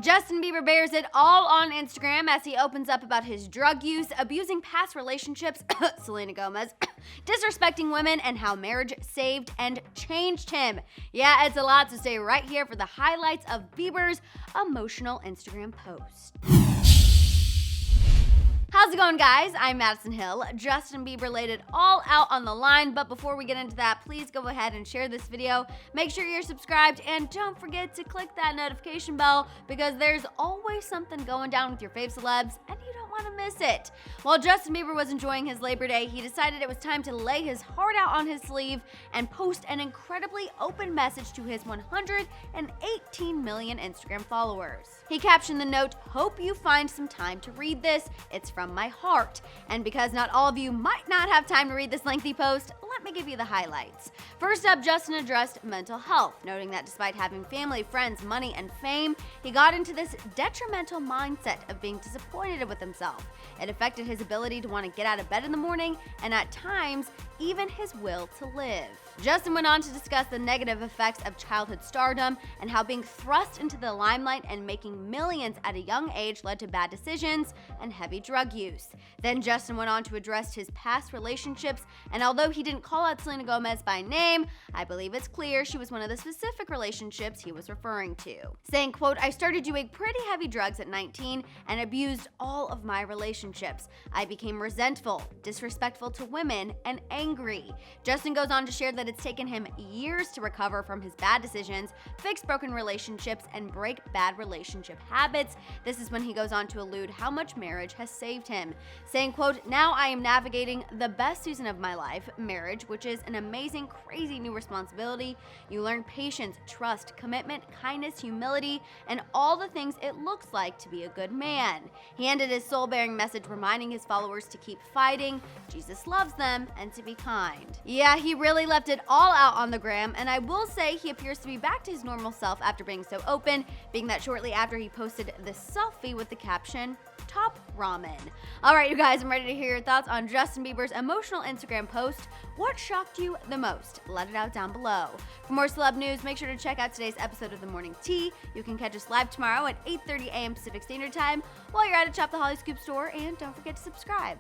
Justin Bieber bears it all on Instagram as he opens up about his drug use, abusing past relationships, Selena Gomez, disrespecting women, and how marriage saved and changed him. Yeah, it's a lot, so stay right here for the highlights of Bieber's emotional Instagram post. How's it going, guys? I'm Madison Hill. Justin Bieber laid it all out on the line, but before we get into that, please go ahead and share this video. Make sure you're subscribed and don't forget to click that notification bell because there's always something going down with your fave celebs and you don't want to miss it. While Justin Bieber was enjoying his Labor Day, he decided it was time to lay his heart out on his sleeve and post an incredibly open message to his 118 million Instagram followers. He captioned the note, "Hope you find some time to read this. It's from my heart." And because not all of you might not have time to read this lengthy post, let me give you the highlights. First up, Justin addressed mental health, noting that despite having family, friends, money, and fame, he got into this detrimental mindset of being disappointed with himself. It affected his ability to want to get out of bed in the morning and at times, even his will to live. Justin went on to discuss the negative effects of childhood stardom and how being thrust into the limelight and making millions at a young age led to bad decisions and heavy drug use. Then Justin went on to address his past relationships, and although he didn't call out Selena Gomez by name, I believe it's clear she was one of the specific relationships he was referring to. Saying, quote, "I started doing pretty heavy drugs at 19 and abused all of my relationships. I became resentful, disrespectful to women, and angry." Justin goes on to share that it's taken him years to recover from his bad decisions, fix broken relationships, and break bad relationship habits. This is when he goes on to allude how much marriage has saved him. Saying, quote, "Now I am navigating the best season of my life, marriage, which is an amazing, crazy new responsibility. You learn patience, trust, commitment, kindness, humility, and all the things it looks like to be a good man." He ended his soul-bearing message reminding his followers to keep fighting, Jesus loves them, and to be kind. Yeah, he really left it all out on the gram, and I will say he appears to be back to his normal self after being so open, being that shortly after he posted this selfie with the caption, "Top ramen." All right, you guys, I'm ready to hear your thoughts on Justin Bieber's emotional Instagram post. What shocked you the most? Let it out down below. For more celeb news, make sure to check out today's episode of The Morning Tea. You can catch us live tomorrow at 8:30 a.m. Pacific Standard Time while you're at a Shop the Hollyscoop store, and don't forget to subscribe.